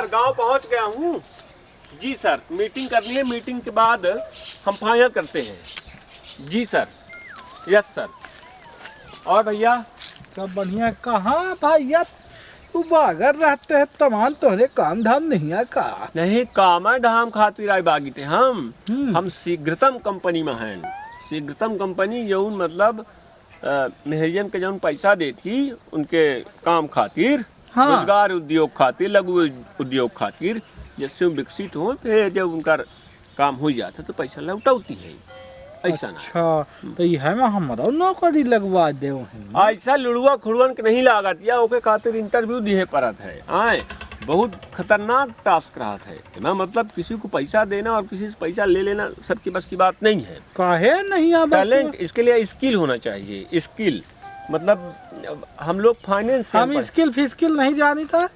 Sir गांव पहुंच गया हूँ। जी सर, मीटिंग करनी है, मीटिंग के बाद हम फाइनल करते हैं। जी सर, यस सर। और भैया सब बढ़िया। कहाँ भैया तू बागर रहते है, तमाम तोहरे काम धाम नहीं है का? नहीं, कामा धाम खातिर आई बागी थे हम शीघ्रतम कंपनी में हैं। शीघ्रतम कंपनी जौन मतलब मेहरियन के जौन पैसा देती उनके काम खातिर, हाँ। रोजगार उद्योग खातिर, लघु उद्योग खातिर, जैसे विकसित हो फिर जब उनका काम हो जाता तो पैसा लौटौती है। ऐसा अच्छा तो यह में हमारा नौकरी लगवा दे। ऐसा लुड़ुआ खुड़वन के नहीं लागत या ओके खातिर इंटरव्यू दिए परत है। आए बहुत खतरनाक टास्क रहा है ना, मतलब किसी को पैसा देना और किसी से पैसा ले लेना सबके बस की बात नहीं है। काहे नहीं है? टैलेंट, इसके लिए स्किल होना चाहिए। स्किल मतलब हम लोग फाइनेंस, हम स्किल फिस्किल नहीं जानी था,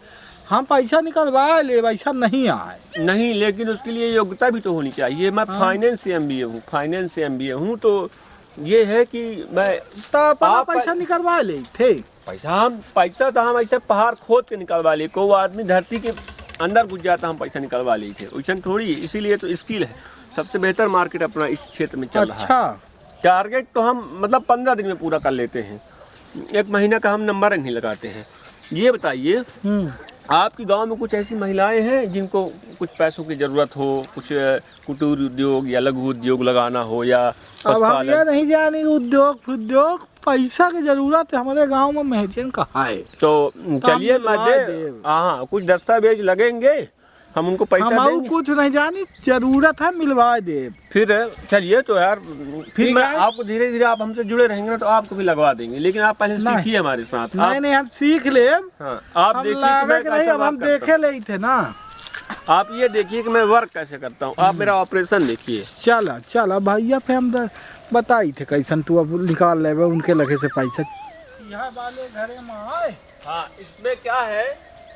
हम पैसा निकलवा ले, पैसा नहीं आए नहीं, लेकिन उसके लिए योग्यता भी तो होनी चाहिए। मैं फाइनेंस से एमबीए हूँ, फाइनेंस से एमबीए हूँ, तो ये है कि मैं तो पैसा निकलवा ले थे। पैसा तो हम ऐसे पहाड़ खोद के निकलवा लिए, कोई आदमी धरती के अंदर घुस जाता हम पैसा निकलवा लिए थे, वैसा थोड़ी। इसीलिए तो स्किल है, सबसे बेहतर मार्केट अपना इस क्षेत्र में चल रहा है। टारगेट तो हम मतलब 15 दिन में पूरा कर लेते हैं, 1 महीना का हम नंबर नहीं लगाते हैं। ये बताइए आपकी गांव में कुछ ऐसी महिलाएं हैं जिनको कुछ पैसों की जरूरत हो, कुछ कुटीर उद्योग या लघु उद्योग लगाना हो, या अब हम ये नहीं जाने उद्योग पैसा की जरूरत है हमारे गांव में मेहजियन का है। तो चलिए हाँ, कुछ दस्तावेज लगेंगे, हम उनको पैसा देंगे। कुछ नहीं जानी, जरूरत है मिलवा दे। फिर चलिए तो यार, फिर मैं आपको धीरे धीरे आप हमसे जुड़े रहेंगे ना तो आपको भी लगवा देंगे, लेकिन आप पहले सीखिए हमारे साथ। नहीं हम सीख ले। हाँ, आप देखिए, हम देखे ले थे ना। आप ये देखिए कि मैं वर्क कैसे करता हूँ, आप मेरा ऑपरेशन देखिए। चला भैया, फिर हम बताई थे कैसन तू अब निकाल ले उनके लगे से पैसा। यहाँ वाले घरे में आए। हाँ, इसमें क्या है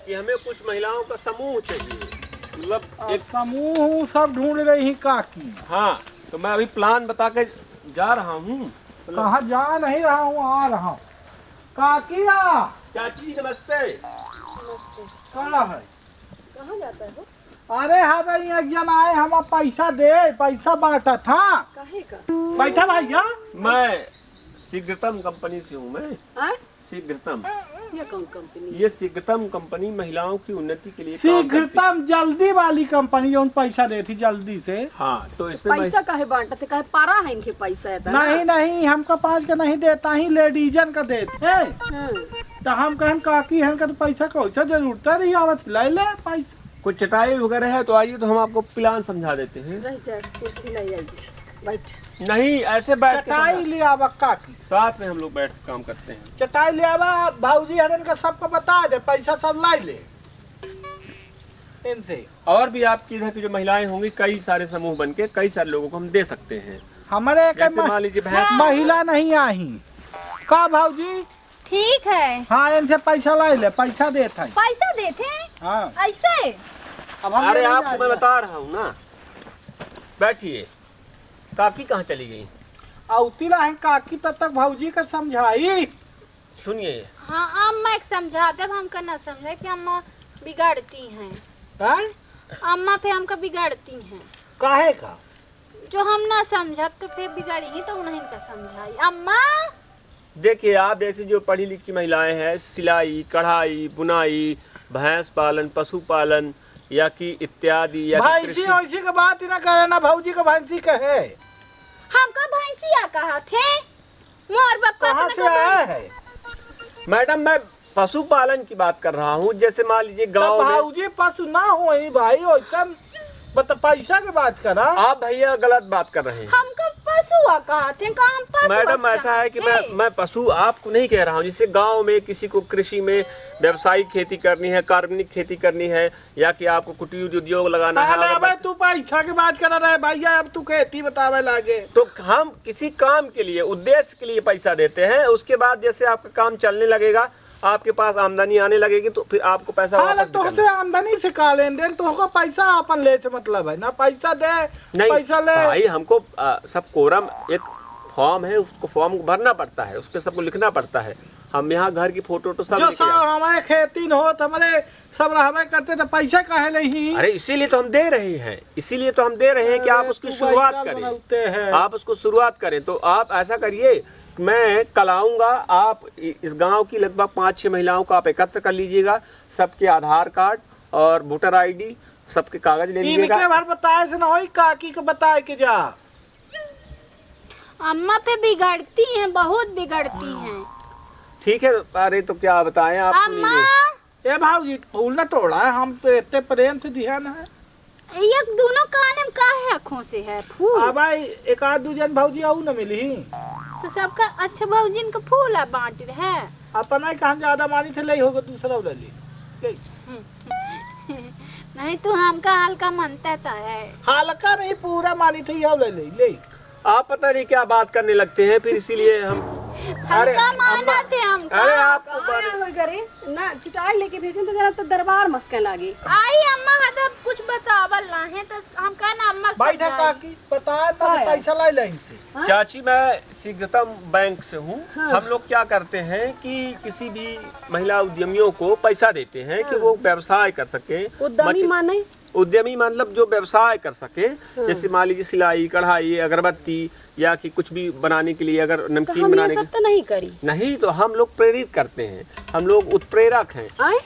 कि हमें कुछ महिलाओं का समूह चाहिए, मतलब एक समूह सब ढूंढ रही ही काकी। हाँ, तो मैं अभी प्लान बता के जा रहा हूँ। कहाँ जा नहीं रहा हूँ, आ रहा हूँ। काकिया चाची नमस्ते। कहाँ है? कहाँ जाता है? अरे हाँ एक जन आए, हम पैसा पैसा बांटा था। काहे का? बैठा भैया। मैं शीघ्रतम कंपनी से हूँ। मैं शीघ्रतम, ये कौन कंपनी? ये शीघ्रतम कंपनी महिलाओं की उन्नति के लिए शीघ्रतम जल्दी वाली कंपनी जो पैसा देती जल्दी से। हाँ, तो इसमें पैसा काहे बांटते? काहे पारा है इनके पैसा है? नहीं हमको 5 का नहीं देता ही, लेडीजन का देते। तो हम कहें काकी है तो पैसा कैसा जरूरत रही आवत ले ले पैसा। कुछ चटाई वगैरह है तो आइए, तो हम आपको प्लान समझा देते हैं। रह जा, कुर्सी ले आई, बैठ। नहीं, ऐसे बैठ के चटाई ले आवा काकी, साथ में हम लोग बैठ के काम करते हैं। चटाई ले आवा, भाऊजी हरन का सबको बता दे, पैसा सब ला ले इनसे। और भी आपकी इधर की जो महिलाएं होंगी, कई सारे समूह बन के कई सारे लोगों को हम दे सकते हैं। हमारे मान लीजिए महिला नहीं आई का भाऊजी? ठीक है। हाँ, इनसे पैसा ला ले, पैसा देते हैं। पैसा देते? हाँ ऐसे? अब हम अरे आपको मैं बता रहा हूँ ना, बैठिए। काकी कहाँ चली गई? औती रहे काकी, तब तक भाऊजी का समझाई। सुनिए। हाँ, अम्मा एक समझा दे, हमका ना समझे कि अम्मा बिगाड़ती हैं। अम्मा पे हमका बिगाड़ती हैं। काहे का? जो हम ना समझा तो फिर बिगाड़ी ही, तो उन्हें का समझाई। अम्मा देखिए, आप जैसे जो पढ़ी लिखी महिलाएं हैं, सिलाई, कढ़ाई, बुनाई, भैंस पालन, पशु पालन या कि इत्यादि, या भैंसी वैसी का बात ही ना करे ना, भाऊजी का भैंसी कहे। हमका भैंसिया कहा थे, मोर बापा कहाँ से आया है? मैडम, मैं पशुपालन की बात कर रहा हूँ। जैसे मान लीजिए गाँव में भाऊजी पशु ना हो भाई, वैसा बता पैसा की बात करा। आप भैया गलत बात कर रहे हैं। हमका पशुआ कहा थे, काम पशु। मैडम, ऐसा है कि मैं पशु आपको नहीं कह रहा हूँ। जैसे गांव में किसी को कृषि में व्यावसायिक खेती करनी है, कार्बनिक खेती करनी है, या कि आपको कुटीर उद्योग लगाना है। तू पैसा की बात कर रहा है भैया, अब तू खेती बतावे लागे। तो हम किसी काम के लिए, उद्देश्य के लिए पैसा देते हैं। उसके बाद जैसे आपका काम चलने लगेगा, आपके पास आमदनी आने लगेगी, तो फिर आपको पैसा तो से आमदनी से का लेन देन, तो पैसा अपन ले से मतलब है ना, पैसा दे नहीं पैसा ले भाई। हमको सब कोरम एक फॉर्म है, उसको फॉर्म को भरना पड़ता है, उस पर सबको लिखना पड़ता है। हम यहाँ घर की फोटो तो सब जो लेके सब जाते हमारे खेती न हो हमारे सब रहबे करते तो पैसा काहे नहीं। हैं। अरे इसीलिए तो हम दे रहे हैं, इसीलिए तो हम दे रहे हैं कि आप उसकी तू शुरुआत बाइक करें, बनाते हैं। आप उसको शुरुआत करें। तो आप ऐसा करिए, मैं कल आऊंगा, आप इस गांव की लगभग 5-6 महिलाओं को आप एकत्र कर लीजिएगा, सबके आधार कार्ड और वोटर आईडी सबके कागज ले इनके लीजिएगा। बार बताए से ना हो, काकी को बताए के जा। अम्मा पे बिगड़ती हैं, बहुत बिगड़ती हैं। ठीक है, अरे तो क्या बताएं आप अम्मा सुनिए। ए भाजी फूल न तोड़ा है, हम तो इतने प्रेम से दिया ना है। ये दोनों कान में काहे आँखों से है फूल? अब आई एक आध दूजन भौजी आऊ न मिली। तो सबका अच्छा भाऊजी का फूल है बांट रहे है। अपना ही काम ज्यादा मानी थे ले होगा दूसरा ले ली। नहीं तो हमका हल्का मनता था है। हल्का नहीं पूरा मानी थी, ये ले ले ले। आप पता नहीं क्या बात करने लगते हैं, फिर इसीलिए हम हमका माना थे हमका। अरे आपको आया हो करे ना चिटाई लेके भेजन तो जरा तो दरबार मस्के लागे। आई अम्मा हद कुछ बतावल ना है तो हमका ना अम्मा बैठा काकी बताए ना हाँ। पैसा लाई नहीं थी। चाची, मैं शीघ्रतम बैंक से हूँ। हम लोग क्या करते हैं कि किसी भी महिला उद्यमियों को पैसा देते हैं कि वो व्यवसाय कर सके। उद्यमी माने उद्यमी मतलब जो व्यवसाय कर सके, जैसे मान लीजिए सिलाई, कढ़ाई, अगरबत्ती या कि कुछ भी बनाने के लिए, अगर तो नमकीन हम ये बनाने सब तो नहीं करी। नहीं, तो हम लोग प्रेरित करते हैं, हम लोग उत्प्रेरक हैं। आए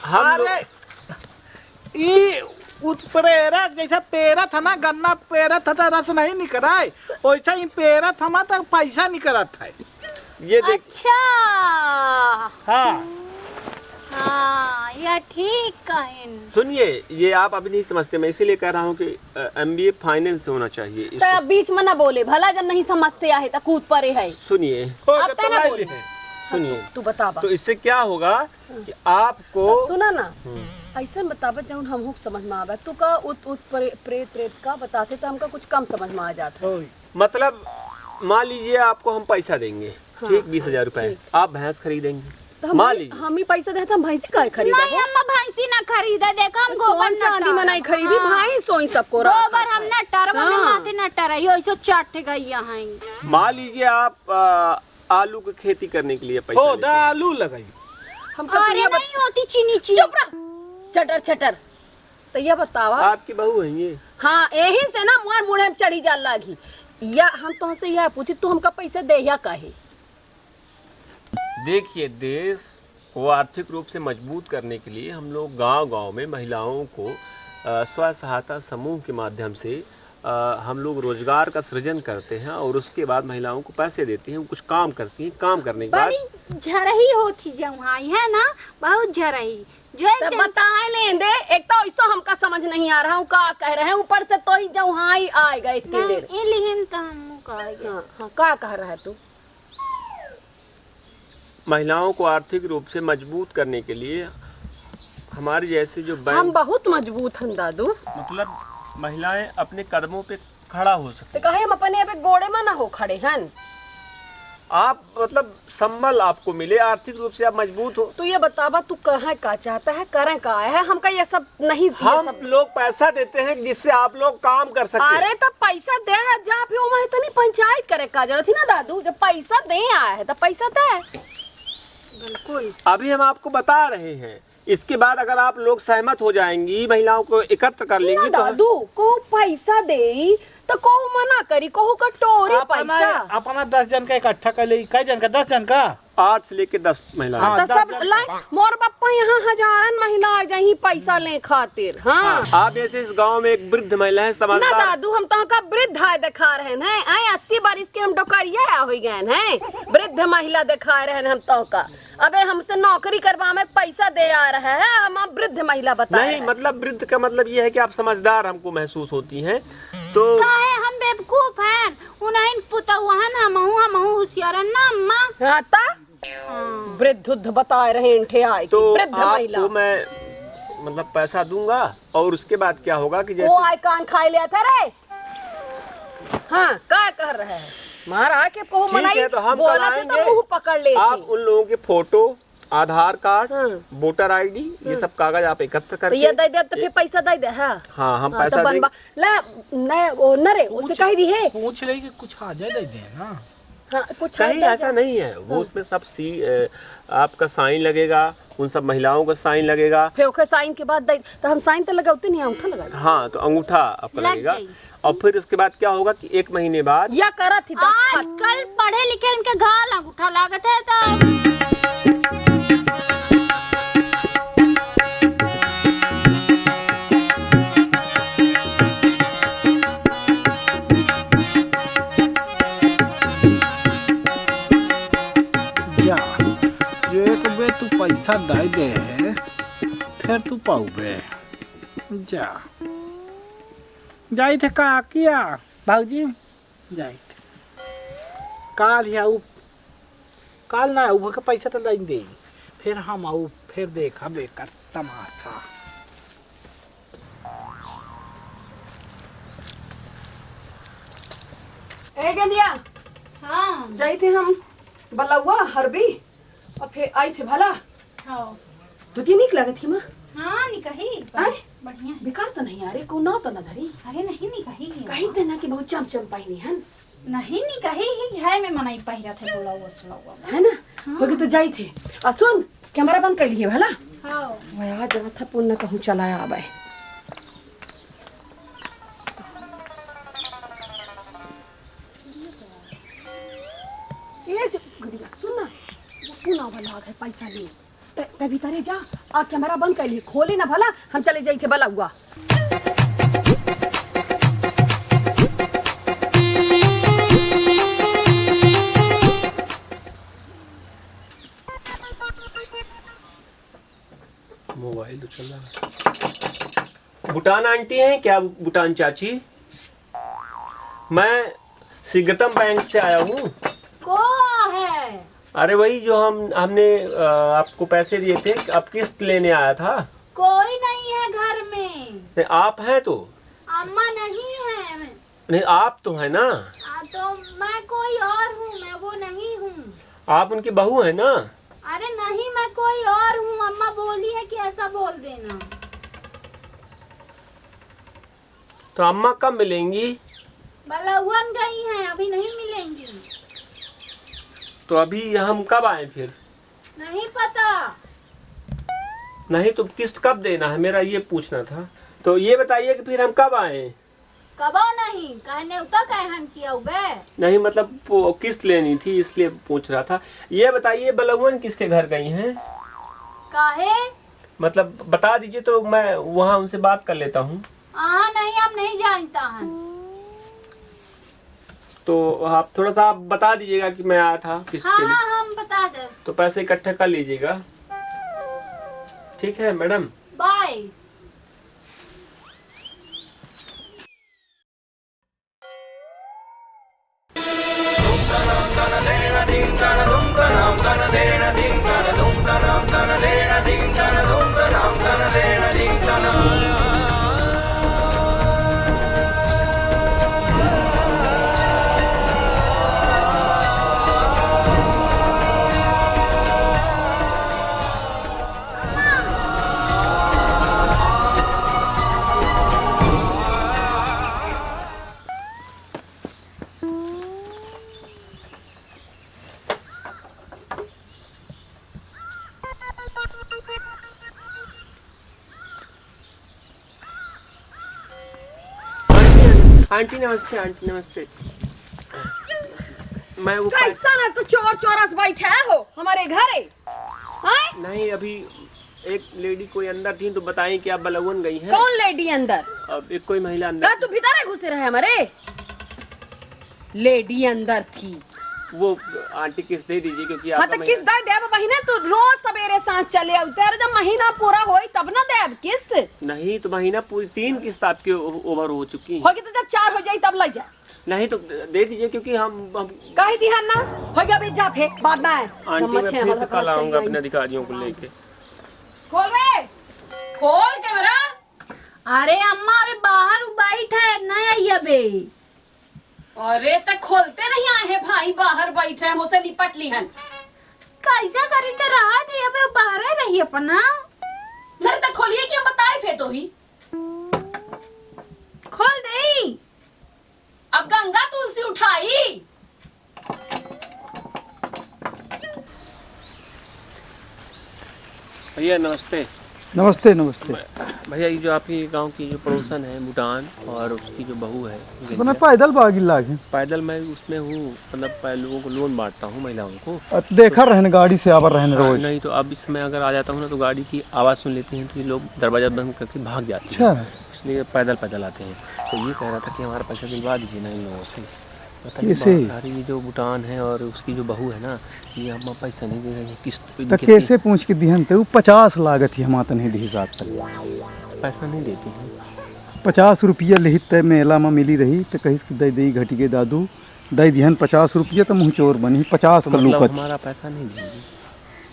हम लोग अरे ई उत्प्रेरक जैसा पेरा था ना, गन्ना पेरा था तो रस नहीं निकराए, वैसा ही पेरा था ना तो पैसा निकलत है। ये देख, अच्छा हाँ हाँ यह ठीक कहिन। सुनिए, ये आप अभी नहीं समझते, मैं इसीलिए कह रहा हूँ कि MBA फाइनेंस से होना चाहिए। तो अब बीच में ना बोले, भला जब नहीं समझते आहे तो कूद परे है। सुनिए अब तो ना बोले। सुनिए, तू बतावा तो इससे क्या होगा कि आपको सुना ना ऐसे बतावा जब हम समझ में आवे। तू का उत प्रेत का बताते तो हमका कुछ कम समझ में आ जाता। होई। मतलब मान लीजिए आपको हम पैसा देंगे, ठीक, 20,000 रुपए, आप भैंस खरीदेंगे, तो मान लीजिए। हम ही पैसा देते हम भैंसी काहे खरीदा? नहीं अम्मा भैंसी ना खरीदा, देखा हम गोबर सोन चांदी में नहीं खरीदी, भाई सोई सबको गोबर हम न टरवा में हाँ। माथे न टरा यो ऐसे चाट गई यहाँ। मान लीजिए आप आलू की खेती करने के लिए पैसा हो लेते हैं। आलू लगाई। हम अरे नहीं होती चीनी चीनी। चुप रह, चटर चटर। तो ये बतावा। आपकी बहू है ये? हाँ यही से ना मुआर मुड़े में चढ़ी जा लागी। या हम तो से यह पूछी तू हमका पैसे दे या काहे? देखिए, देश को आर्थिक रूप से मजबूत करने के लिए हम लोग गांव-गांव में महिलाओं को स्व सहायता समूह के माध्यम से हम लोग रोजगार का सृजन करते हैं और उसके बाद महिलाओं को पैसे देते हैं, वो कुछ काम करती हैं, काम करने के बाद बड़ी झरही होती जमुहाई है ना, बहुत झरही जो तो बताए लें दे। एक तो ऐसा हमका समझ नहीं आ रहा हूँ का कह रहे हैं, ऊपर से तो ही जब हाँ ही आएगा इतनी देर। इलिहिन तो हम कहेंगे। हाँ हाँ का कह रहा है तू? महिलाओं को आर्थिक रूप से मजबूत करने के लिए हमारे जैसे जो हम बैंक, बहुत मजबूत हैं दादू। मतलब महिलाएं अपने कदमों पे खड़ा हो सकती तो कहे हम अपने यहाँ पे गोड़े में ना हो खड़े हैं। आप मतलब संबल आपको मिले, आर्थिक रूप से आप मजबूत हो। तू ये बतावा तू कहाँ का चाहता है, करें का है? हमका ये सब नहीं ये हम सब। लोग पैसा देते हैं जिससे आप लोग काम कर सकते हैं। अरे तो पैसा दे जा फिर वहाँ तो नहीं पंचायत करे का जरूरत थी ना दादू। जब पैसा दे आया है तो पैसा दे। बिल्कुल अभी हम आपको बता रहे हैं, इसके बाद अगर आप लोग सहमत हो जाएंगी, महिलाओं को एकत्र कर ना लेंगी तो दादू को पैसा दे तो को मना करी, को कटोरी पैसा। अपना 10 जन का इकट्ठा कर ले। कई जन का? 10 जन का। 8 से लेके 10 महिलाएं। हाँ। तो 10 सब जन लाइन मोर बापा यहाँ हजारन महिला आ जाही पैसा ले खातिर। हाँ आप जैसे इस गांव में एक वृद्ध महिला है, ना समझदार। दादू हम तो का वृद्ध है दिखा रहे हैं। 80 बारिश के हम डोकरिया हो गए हैं, वृद्ध महिला दिखा रहे हैं हम तो का। अबे हमसे नौकरी करवा में पैसा दे आ रहा है, हम वृद्ध महिला बता रहे नहीं, हैं। मतलब वृद्ध का मतलब ये है कि आप समझदार हमको महसूस होती हैं। तो काहे हम बेवकूफ हैं, उन्हें पुतौहन हमहू होशियारन ना अम्मा। हाँ ता वृद्ध उद्ध बता रहे हैं ठे आए तो वृद्ध महिला। आपको मैं मतलब पैसा दूंगा और उसके बाद क्या होगा कि वो जैसे आए कान खाए लिया था रे। हाँ क्या कर रहे हैं? मारा के को ठीक मनाई है, तो हम बोला कल थे तो आएंगे। मुंह पकड़ लेती। आप उन लोगों के फोटो, आधार कार्ड, हाँ। वोटर आईडी, ये सब कागज आप एकत्र तो करके ये दे दे तो फिर पैसा दे दे। हाँ हाँ, हम हाँ, तो पैसा बनवा देंगे। ला न वो न रे उसे कह दी है। पूछ रही कि कुछ आ जाए दे ना। हाँ, कुछ कहीं है ऐसा नहीं है, वो उसमें सब आपका साइन लगेगा, उन सब महिलाओं का साइन लगेगा। फिर ओके साइन के बाद तो हम साइन तो लगाते नहीं, अंगूठा लगा। हाँ, तो अंगूठा आपका लग लगेगा। गई। और फिर उसके बाद क्या होगा कि 1 महीने बाद या करा थी आज कल पढ़े लिखे इनके गाल अंगूठा लागत है तो जा एक बे तू पैसा दे दे फिर तू पाऊबे जा जाई थे का किया भाजी जाई थे काल ही आऊ काल ना आऊ के पैसा तो लाइन दे फिर हम आऊ फिर देखा बेकर तमाशा। ए गंदिया हाँ जाई थे हम बलौआ हरबी और फिर आई थे भला हाँ तो ती निक लगत थी मां। हाँ निकही आय? बढ़िया। बेकार तो नहीं आ रे को ना तो ना धरी अरे नहीं निकही कहीं ते ना कि बहुत चम पाई हन नहीं निकही ही है में मनाई पहिरा थे बोला वो सलवा है ना। होगे तो जाई थे आ सुन कैमरा बंद कर लिए भला हाँ वया जगह था पुण्य कहूं चलाया आबे। ये गुड़िया सुन ना वो पुना वाला है पैसा ले तभी तारे जा आ कैमरा बंद कर लिए खोले ना भला हम चले जाई थे भला हुआ। मोबाइल तो चल रहा है। भूटान आंटी हैं क्या? भूटान चाची, मैं सिगतम बैंक से आया हूँ। को है अरे वही जो हमने आपको पैसे दिए थे, अब किस्त लेने आया था। कोई नहीं है घर में। नहीं, आप हैं तो? अम्मा नहीं है। नहीं, आप तो है ना। तो मैं कोई और हूँ, मैं वो नहीं हूँ। आप उनकी बहू है ना? अरे नहीं मैं कोई और हूँ, अम्मा बोली है कि ऐसा बोल देना। तो अम्मा कब मिलेंगी? बलौवन गई हैं, अभी नहीं मिलेंगी। तो अभी हम कब आए फिर? नहीं पता। नहीं तो किस्त कब देना है, मेरा ये पूछना था। तो ये बताइए कि फिर हम कब आए? कबो नहीं कहने उता कहन किया उबे। नहीं मतलब वो किस्त लेनी थी इसलिए पूछ रहा था। ये बताइए बलौवन किसके घर गई हैं? काहे? मतलब बता दीजिए तो मैं वहाँ उनसे बात कर लेता हूँ। नहीं हम नहीं जानता है। तो आप थोड़ा सा आप बता दीजिएगा कि मैं आया था किस्त के लिए। हाँ हम बता दे। तो पैसे इकट्ठे कर लीजिएगा। ठीक है मैडम। बाय। आंटी नमस्ते। आंटी नमस्ते। मैं वो कैसा ना तो चोर चोरस बैठे हो हमारे घरे? हैं? नहीं, अभी एक लेडी कोई अंदर थी तो बताएं कि आप बलौवन गई हैं। कौन लेडी अंदर? अब एक कोई महिला का अंदर तू भीतर घुसे रहे हमारे? लेडी अंदर थी। वो आंटी किस्त दे दीजिए क्योंकि हाँ आपका तो किस्त दे देव महीने तू रोज सवेरे सांझ चले उतर जब महीना पूरा होई तब ना देव किस्त। नहीं तो महीना पूरी 3 किस्त आपके ओवर हो चुकी हैं। होगी तो जब 4 हो जाई तब लग जा। नहीं तो दे दीजिए क्योंकि हम कही दी ना हो गया जा फिर बाद में आए। आंटी मैं फिर से कल आऊंगा अपने अधिकारियों को लेके। खोल रे खोल कैमरा। अरे अम्मा अबे बाहर बैठ है नहीं आई अबे। अरे तक खोलते नहीं आए हैं भाई, बाहर बैठे हैं मुझसे निपट ली हन। कैसा करी तो रहा थी अबे बाहर रही अपना। मेरे तक खोलिए कि हम बताए फे तो ही खोल दे। अब गंगा तुलसी उठाई भैया नमस्ते। नमस्ते नमस्ते। भैया ये जो आपकी गांव की जो पड़ोसन है भूटान और उसकी जो बहू है तो मैं पैदल बागिल लागे पैदल मैं उसमें हूँ, मतलब लोगों को लोन बांटता हूँ महिलाओं को। देखा रहने गाड़ी से आवर रहने रोज। नहीं तो अब इसमें अगर आ जाता हूँ ना तो गाड़ी की आवाज़ सुन लेती हैं तो ये लोग दरवाजा बंद करके भाग जाते हैं। अच्छा इसलिए पैदल आते हैं। तो ये कह रहा था कि हमारा पैसा दिलवा दीजिए ना इन लोगों से। कैसे? अरे ये जो भूटान है और उसकी जो बहू है ना, ये हम पैसा नहीं दे रहे हैं किस्त पे। तो कैसे पूछ के दिहन ते 50 लागत ही हमातन है हिसाब तक पैसा नहीं देती हैं। 50 रुपया लिहित ते मेला में मिली रही तो कहीं दे दे घटी के दादू दे दिहन 50 रुपया तो मुँह चोर बनी 50 का लूकत। हमारा पैसा नहीं देंगी।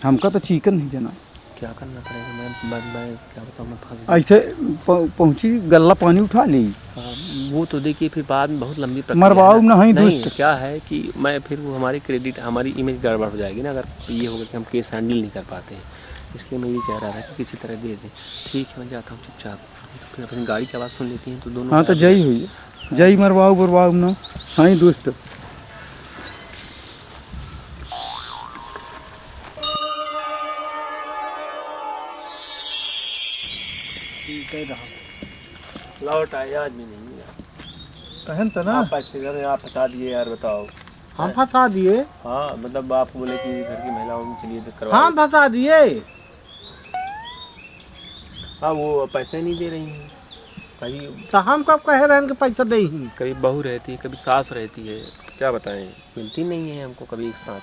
हमका तो चिकन नहीं जना। क्या करना पड़ेगा मैं क्या बताऊँ, मैं फंस ऐसे पहुँची गल्ला पानी उठा ली। वो तो देखिए फिर बाद में बहुत लंबी प्रक्रिया मरवाओ है। नहीं नहीं दुष्ट। क्या है कि मैं फिर वो हमारी क्रेडिट हमारी इमेज गड़बड़ हो जाएगी ना, अगर ये होगा कि हम केस हैंडल नहीं कर पाते हैं। इसलिए मैं ये कह रहा था कि किसी तरह दे दें। ठीक है मैं जाता हूँ चुपचाप, फिर अपनी गाड़ी की आवाज़ सुन लेती हैं तो दोनों। हाँ तो जय हुई जय मरवाओ ना। हाँ दोस्त लौट आए आज भी नहीं यार। कहन तो ना आप पैसे घर आप बता दिए यार, बताओ। हम फंसा दिए। हाँ मतलब आप बोले कि घर की महिलाओं में चलिए तो करवा। हम फंसा दिए। हाँ वो पैसे नहीं दे रही हैं। कभी तो हम कब कह रहे हैं कि पैसा दे ही। कभी बहू रहती है कभी सास रहती है, क्या बताएं, मिलती नहीं है हमको कभी एक साथ।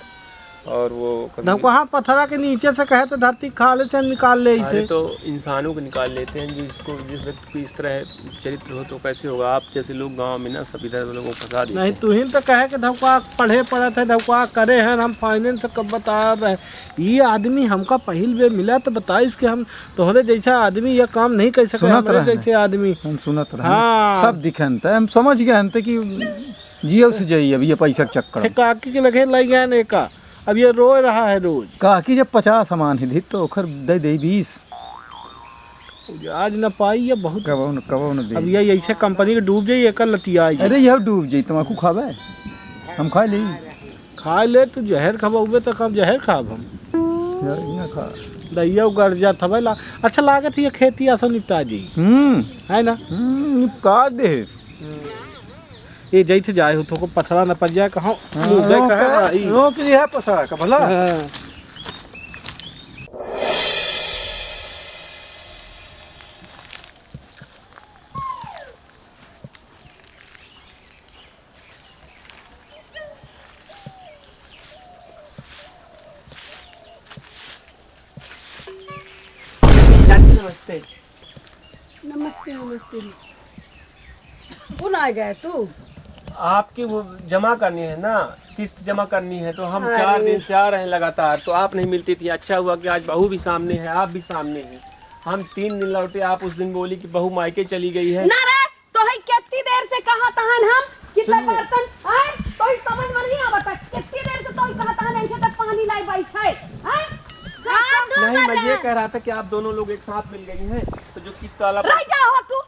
और वो कभी हमको हाँ पत्थरा के नीचे से कहे तो धरती खाले से निकाल ले अरे थे। तो इंसानों को निकाल लेते हैं जिसको जिस व्यक्ति की इस तरह चरित्र हो तो कैसे होगा। आप जैसे लोग गांव में ना सब इधर लोगों को फंसा देते नहीं हैं। तू ही तो कहे कि धोखा पढ़े पड़े थे धोखा करे हैं हम फाइनेंस कब बता रहे। ये आदमी हमका पहिल बे मिला तो बता इसके हम तोहरे जैसा आदमी ये काम नहीं कर सके। सुनत हमारे रहे। जैसे आदमी हम सुनत रहे। हाँ। सब दिखन त हम समझ गए हन कि जियो से जाइए अब ये पैसा के चक्कर में। काकी के लगे लग गया ने का अब ये रो रहा है रोज। काकी जब 50 सामान है तो ओखर दे 20 आज न पाई ये बहुत। कबो न अब दे। ये ऐसे कंपनी के डूब जाइए एक लतिया आई। अरे यह डूब जाई तमाकू खावे हम खा ली खा ले तू जहर खबे तो कब जहर खाब हम। यार इना खा। दैया उगड़ जा था ला। अच्छा लागत है ये खेती ऐसा निपटा जी है ना। निपका दे। ये जैसे जाए हो तो को पथरा न पड़ जाए कहाँ रोक लिया पसा का भला। नमस्ते। नमस्ते नमस्ते। कौन आ गए तू? आपकी वो जमा करनी है ना, किस्त जमा करनी है तो हम 4 दिन से आ रहे हैं लगातार, तो आप नहीं मिलती थी। अच्छा हुआ कि आज बहू भी सामने है, आप भी सामने हैं। हम 3 दिन लौटे, आप उस दिन बोली कि बहू मायके चली गई है। ना रे तो है कितनी देर से कहा तहन हम कितना बर्तन आए तो ही समझ में नहीं आवता। कितनी देर से तो ही कहा तहन ऐसे तक पानी लाई बैठे हैं। नहीं मैं ये कह रहा था कि आप दोनों लोग एक साथ मिल गई हैं तो जो किस्त वाला रह जा हो तू।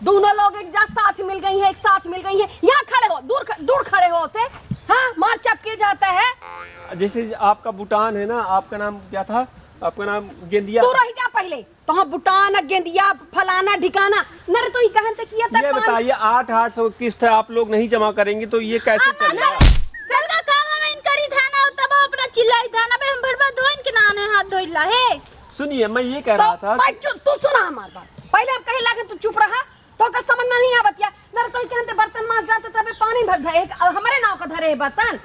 दोनों लोग एक साथ मिल गई हैं, एक साथ मिल गई हैं। यहाँ खड़े हो, दूर खड़े हो से। हाँ मार चपके जाता है। जैसे आपका भूटान है ना, आपका नाम क्या था? आपका नाम गेंदिया। तू रह जा पहले तो हम भूटान गेंदिया फलाना ठिकाना नरे तो ही कहन से किया ये बताइए 800 किस्त है, आप लोग नहीं जमा करेंगे तो ये कैसे चलेगा? सर का काम है इनकरी थाना तब अपना चिल्लाई थाना पे हम भरवा धोइन के नाने हाथ धोइला है। सुनिए मैं ये कह रहा था तू सुना हमारी बात। पहले हम कहे लागे तू चुप रहा तो का समझ में नहीं आवत या नर तो कहते बर्तन मांज जाते तबे पानी भर गए हमारे नाव का धरे बर्तन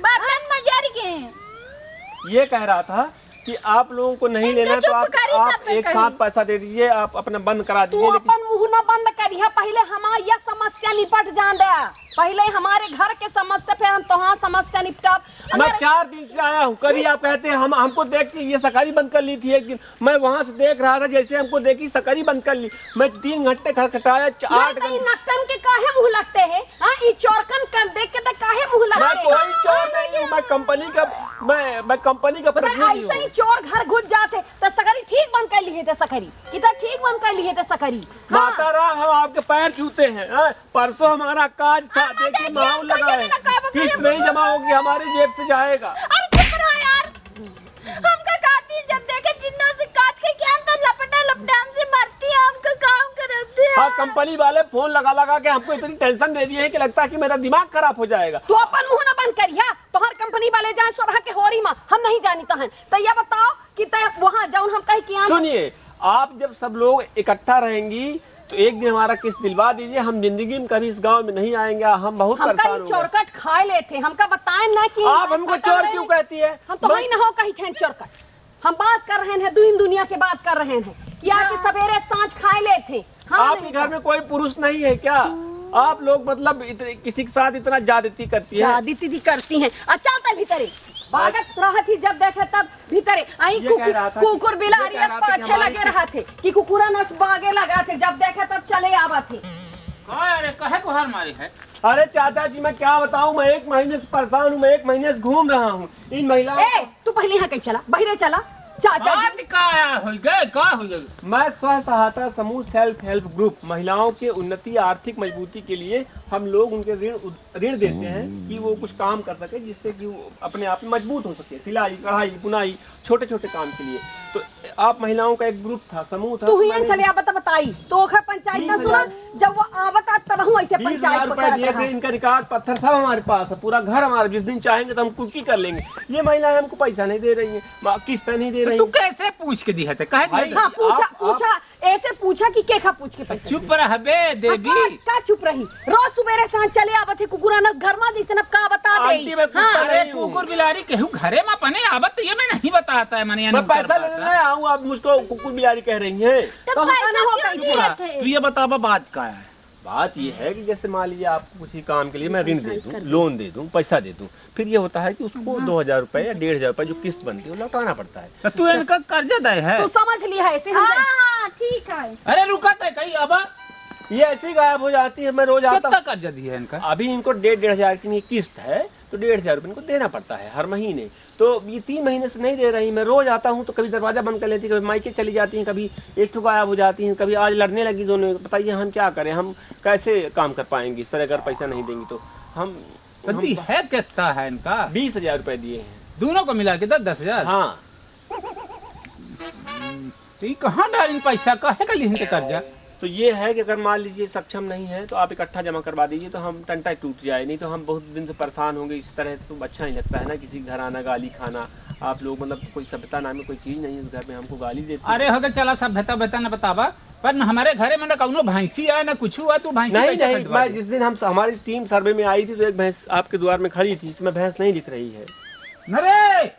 मजारी के हैं। ये कह रहा था कि आप लोगों को नहीं लेना तो आप एक साथ पैसा दे दीजिए, आप अपना बंद करा तू दीजिए। अपन मुंह न बंद करिया। पहले हमारी यह समस्या निपट जान दे। पहले हमारे घर के समस्या फिर हम तोहां समस्या निपटाब। मैं 4 दिन से आया हूँ, कभी आप कहते हैं हम हमको देख के ये सकारी बंद कर ली थी एक दिन। मैं वहाँ से देख रहा था जैसे हमको देखी सकारी बंद कर ली। मैं 3 घंटे खटखटाया 8 घंटे। नक्कन के काहे मुंह लगते हैं? हाँ ये चोरकन कर देख के तो काहे मुंह मैं लगते कोई चोर नहीं हूँ, मैं कंपनी का प्रतिनिधि ऐसे ही हूँ। चोर घर घुस जाते तो सकरी ठीक बंद कर लिए थे। सकरी किधर ठीक बंद कर लिए थे सकरी। माता राम हम आपके पैर छूते हैं। परसों हमारा काज था, देखिए माहौल लगा है, किस्त नहीं जमा होगी हमारी जेब से जाएगा। अरे चुप रहो यार। हम का काती जब देखे जिन्ना से काट के क्या अंदर हाँ, कंपनी वाले फोन लगा लगा के हमको इतनी टेंशन दे दिए है कि लगता है कि मेरा दिमाग खराब हो जाएगा। तू अपन मुंह ना बंद करिया, तोहर कंपनी वाले जाए सोरहा के होरी मां, हम नहीं जानता है। तो ये बताओ कि वहाँ जाऊन हम कहीं किया। सुनिए, आप जब सब लोग इकट्ठा रहेंगी तो एक दिन हमारा किस्त दिलवा दीजिए, हम जिंदगी में कभी इस गांव में नहीं आएंगे, हम बहुत परेशान होंगे। चोरकट खाए लेते, हमका बताए ना कि आप हमको चोर क्यों कहती है? हम तो वही ना हो कही थे चोरकट। हम बात कर रहे हैं दुनिया की बात कर रहे हैं कि आके सवेरे सांझ खाए लेते। आपके घर में कोई पुरुष नहीं है क्या? आप लोग मतलब किसी के साथ इतना ज्यादती करती है? ज्यादती करती हैं। अच्छा चल भीतरे भागत रहा थी, जब देखे तब भीतरे आई कुकुर बिलारी पाछे लगे रहा थे कि कुकुरा नस बागे लगा थे, जब देखे तब चले आवा थे। अरे कहे को हार मारी है? अरे चाचा जी, मैं क्या बताऊं, मैं 1 महीने से परेशान हूँ, मैं 1 महीने से घूम रहा हूँ इन महिलाओं। तू पहले यहाँ कहीं चला, बहरे चला। चाचा जी मैं स्व सहायता समूह सेल्फ हेल्प ग्रुप महिलाओं के उन्नति आर्थिक मजबूती के लिए हम लोग उनके ऋण देते हैं कि वो कुछ काम कर सके, जिससे कि वो अपने आप में मजबूत हो सके, सिलाई कढ़ाई बुनाई छोटे छोटे काम के लिए। तो आप महिलाओं का एक ग्रुप था, समूह था। तू ही चले आवत बताई तो ओखर पंचायत ना सुना, जब वो आवता तब हम ऐसे 20,000 रुपए दिए थे। इनका रिकॉर्ड पत्थर सब हमारे पास है, पूरा घर हमारा, जिस दिन चाहेंगे तो हम कुकी कर लेंगे। ये महिलाएं हमको पैसा नहीं दे रही है, किस्त नहीं दे रही। तू कैसे पूछ के दी है? हाँ, पूछा ऐसे पूछा कि केखा पूछ के पैसा। चुप रह बे देवी। का चुप रही? रोज सुबेरे सांझ चले आवत है कुकुरा नस घर में, जैसे अब का बता दे। अरे कुकुर बिलारी केहू घरे में पने आवत ये मैं नहीं बताता है। मैंने मैं पैसा लेने आऊँ, आप मुझको कुकुर बिलारी कह रही हैं। तू ये बतावा बात का है? बात ये है कि जैसे मान लीजिए आपको कुछ ही काम के लिए मैं ऋण दे दूं, लोन दे दूं, पैसा दे दूं, फिर ये होता है कि उसको 2,000 रुपए या 1,500 रुपए जो किस्त बनती है वो लौटाना पड़ता है। तो तू इनका कर्जा दे है? तू समझ लिया है ऐसे। हाँ ठीक है। अरे रुका था कहीं अब ये ऐसे ही गायब हो जाती है। मैं रोज आता कितना कर्जा दिया है इनका? अभी इनको 1,500 की किस्त है, तो 1,500 रुपए इनको देना पड़ता है हर महीने। तो ये 3 महीने से नहीं दे रही। मैं रोज आता हूँ तो कभी दरवाजा बंद कर लेती, कभी मायके चली जाती हैं, कभी एक ठो गायब हो जाती हैं, कभी आज लड़ने लगी दोनों। बताइए हम क्या करें, हम कैसे काम कर पाएंगे इस तरह? अगर पैसा नहीं देंगी तो हम है कितना है इनका? 20,000 रुपए दिए हैं दोनों को मिला के 10,000। हाँ। तो ये कहाँ डाल पैसा, कहे का लिहिन के कर्जा? तो ये है कि अगर मान लीजिए सक्षम नहीं है तो आप इकट्ठा जमा करवा दीजिए, तो हम टंटा टूट जाए, नहीं तो हम बहुत दिन से परेशान होंगे। इस तरह तो अच्छा नहीं लगता है ना, किसी घर आना गाली खाना। आप लोग मतलब कोई सभ्यता नाम में कोई चीज नहीं है उस घर में, हमको गाली देते। अरे हो चला सभ्यता बता न बतावा, पर हमारे घरे में न कौनो भैंसी आए न कुछ हुआ। तू भैंसी नहीं, मैं जिस दिन हमारी टीम सर्वे में आई थी तो एक भैंस आपके द्वार में खड़ी थी, इसमें भैंस नहीं दिख रही है। अरे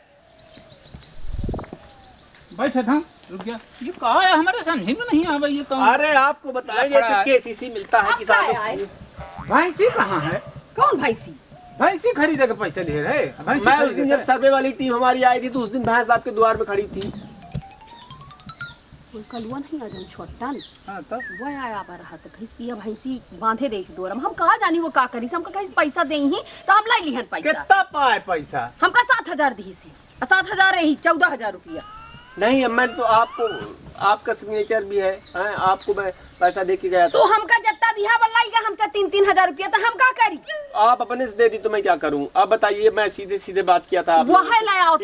बैठे था, रुक गया। ये कहा है हमारे समझ में नहीं आ ये कौन? अरे आपको बताएंगे KCC मिलता है किसानों को। भैंसी कहाँ है? कौन भैंसी? भैंसी खरीदे के पैसे ले रहे? मैं उस दिन जब सर्वे वाली टीम हमारी आई थी तो उस दिन भैंस आपके द्वार में खड़ी थी। कलुआ नहीं आ जाऊं छोटा हाँ, तब वो आया रहा तो भैंसी बांधे देख दोरम। हम कहा जानी वो का करी, हमका कहीं पैसा दे ही तो हम लाई लिहन पैसा। कितना पाए पैसा? हमका 7,000 दी सी। 7,000 रही 14,000 रुपया। नहीं, मैं तो आपका सिग्नेचर भी है, आपको मैं पैसा दे के गया था। तो हमका जत्ता दिया बल्लाईगा हमसे 3-3 हजार रुपया, तो हम का करी? आप अपने से दे दी तो मैं क्या करूं? आप बताइए। मैं सीधे सीधे बात किया था। इन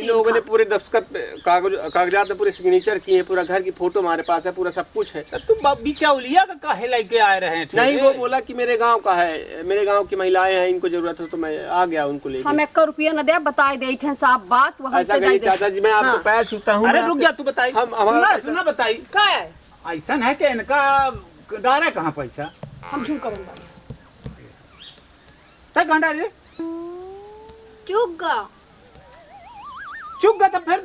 लोगों ने पूरे दस्तखत कागजात में पूरे सिग्नेचर किए, पूरा घर की फोटो हमारे पास है, पूरा सब कुछ है। तुम बिचौलिया का काहे लेके आए रहे हैं? नहीं, वो बोला कि मेरे गाँव का है, मेरे गाँव की महिलाएं हैं, इनको जरूरत है, तो मैं आ गया उनको लेके। हम 1 रुपया न दे, बताए दे थे साहब बात। ऐसा कहीं चाचा जी, मैं आपको पैर छूता हूँ। अरे रुक जा, तू बताई। सुना बताई क्या है? ऐसा है कि इनका डारे कहाँ पैसा? हम झूठ करेंगे कहाँ डारे? चुग्गा चुग्गा तो फिर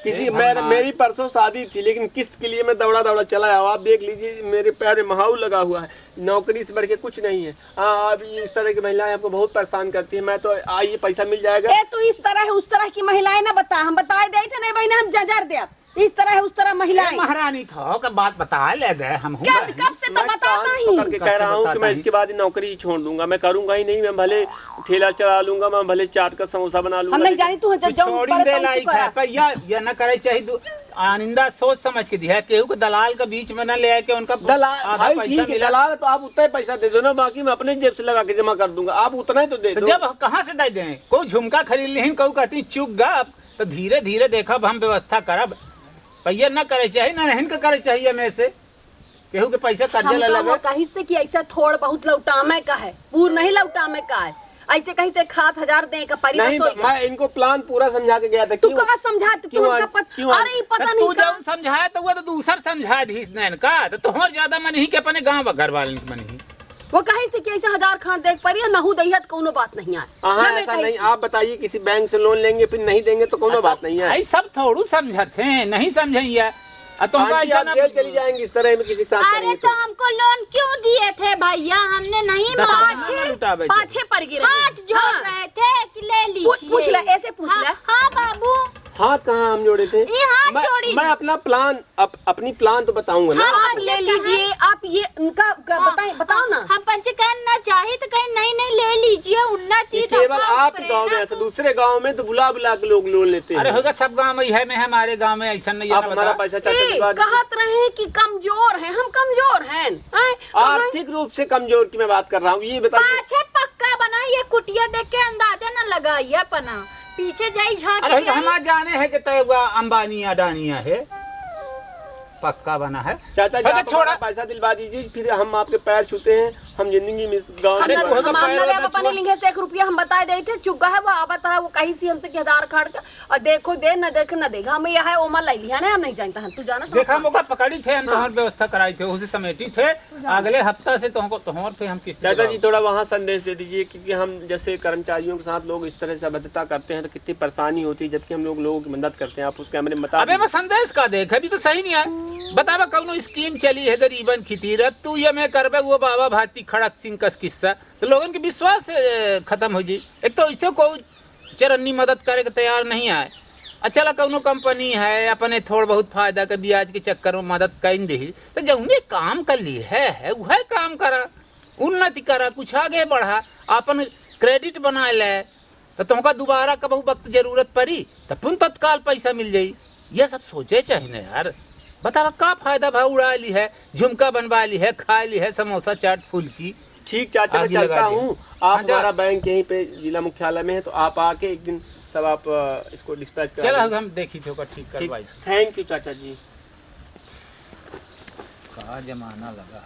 किसी मेरी परसों शादी थी, लेकिन किस्त के लिए मैं दौड़ा दौड़ा चला आया। आप देख लीजिए मेरे पैर में महाऊ लगा हुआ है। नौकरी से बढ़ के कुछ नहीं है। अब इस तरह की महिलाएं हमको बहुत परेशान करती है। मैं तो आइए पैसा मिल जाएगा। तू इस तरह है उस तरह की महिलाएं ना बता, हम बताए दे थे नहीं बहना, हम जजर दे। इस तरह है उस तरह महिलाएं। महारानी था का बात बता ले गए हम। कब से तो बताता ही करके कह रहा हूँ कि मैं इसके बाद नौकरी ही छोड़ दूंगा। मैं करूंगा ही नहीं। मैं भले ठेला चला लूंगा, मैं भले चाट का समोसा बना लूंगा। हम नहीं जानी तू या न करे चाहिए। आनिंदा सोच समझ के दिया, केहू को दलाल के बीच में न ले आके उनका दलाल। ठीक है, दलाल तो आप उतना ही पैसा दे दो ना, बाकी मैं अपने जेब से लगा के जमा कर दूंगा। आप उतना ही तो दे दो। जब कहाँ से दे दें? कोई झुमका खरीद ली, कोई कहती चुक गा, तो धीरे धीरे देखब हम व्यवस्था करब। भैया न करे चाहिए, न इनका करे चाहिए में से। केहू के पैसा कर्जा ले हमका लेबे वो कहीं से कि ऐसा थोड़ बहुत लौटामे का है, पूर नहीं लौटामे का है। ऐसे कहीं ते 7,000 दे का परी नहीं, मैं इनको प्लान पूरा समझा के गया था। तू कहाँ समझा? तू क्यों हमका अरे पता तू नहीं जब समझाया तो वो तो दूसर समझा दी नैन का, तो तुम्हार ज्यादा मन ही के अपने गांव घर वाले के मन ही। वो कहीं से कि ऐसा 1000 खान देख पड़ी है, नहू दहियत कोनो बात नहीं है। हाँ, ऐसा नहीं। आप बताइए किसी बैंक से लोन लेंगे फिर नहीं देंगे तो कोनो बात नहीं है। भाई सब थोड़ू समझते हैं, नहीं समझेंगे तुमको आंटी, ऐसा आप ना जेल चली जाएंगी इस तरह में किसी के साथ अरे करेंगे तो हमको लोन क्यों दिए थे भैया? हमने नहीं दस मांगा। हजार लुटावे थे। पाछे पड़ गिरे हाथ जोड़ रहे थे कि ले लीजिए। पूछ ले, ऐसे पूछ ले। हाँ बाबू, हाथ कहाँ हम जोड़े थे? ये हाथ जोड़ी। मैं अपना प्लान अपनी प्लान तो बताऊंगा ना। हाँ, आप ले लीजिए। आप ये उनका बताओ ना। हम पंचकर्म ना चाहे तो कहीं नहीं ले लीजिए। उन्नति ये केवल आप गांव में, ऐसा दूसरे गांव में तो बुला बुला के लोग लोन लेते अरे हैं। होगा सब गांव में है, में हमारे गांव में ऐसा नहीं है आप ना हमारा बता। पैसा चाचा दिलवा दीजिए। कहत रहे कि कमजोर हैं, हम कमजोर हैं। आर्थिक रूप से कमजोर की मैं बात कर रहा हूँ। ये बताइए पाछे पक्का बना, ये कुटिया देख के अंदाजा न लगाइए अपना। पीछे जाई झांक अरे के हमारे जाने है कि तय अंबानी अडानिया है, पक्का बना है। चाचा जी, अरे आप छोड़ा। हमारा पैसा दिलवा दीजिए, फिर हम आपके पैर छूते हैं। हम जिंदगी में इस गाँव अरे में वो तो हम पैर लगे वाला अपने छोड़। लिंगे से 1 रुपया हम बताए दे थे, चुका है वो आवत रहा, वो कहीं से हमसे कि 1000 खाड़ के और देखो दे न देख न देगा। हम यह है ओमा लाई लिया ना, हम नहीं जानता हम। तू जाना देखा मौका पकड़ी थे, हम तोहर व्यवस्था कराई थे, उसे समेटी थे। अगले हफ्ता से तुमको तोहर थे हम किस चाचा जी थोड़ा वहाँ संदेश दे दीजिए, क्योंकि हम जैसे कर्मचारियों के साथ लोग इस तरह से अभद्रता करते हैं तो कितनी परेशानी होती है, जबकि हम लोगों की मदद करते हैं। आप उस कैमरे में बता अबे मैं दीजिए। संदेश का देख, अभी तो सही नहीं है। बतावा कौनो स्कीम चली है गरीबन खितीरत, तू ये मैं करबे वो बाबा भाती खड़क सिंह का किस्सा, तो लोगन के विश्वास खत्म हो जी। एक तो इसे कोई चरन्नी मदद करे के तैयार नहीं आए। अच्छा कौनो कंपनी है अपने थोड़ बहुत फायदा के ब्याज के चक्कर में मदद कर दी, तो जौने काम कर ली है वह काम करा, उन्नति करा, कुछ आगे बढ़ा, अपन क्रेडिट बना ले, तो तुमका दोबारा कब वक्त जरूरत पड़ी तो पुन तत्काल पैसा मिल जाई। ये सब सोचे चाहिए ना यार। बतावा का फायदा भाव उड़ा ली है, झुमका बनवा ली है, खा ली है समोसा चाट फूल की। ठीक चाचा, मैं आगे चलता लगा दिए। हूँ। हाँ, आप हमारा बैंक यहीं पे जिला मुख्यालय में है, तो आप आके एक दिन सब आप इसको डिस्पैच करा चलो दीजिए। हम देखी थे ठीक ठीक, करवाई। थैंक यू चाचा जी। कहा जमाना लगा।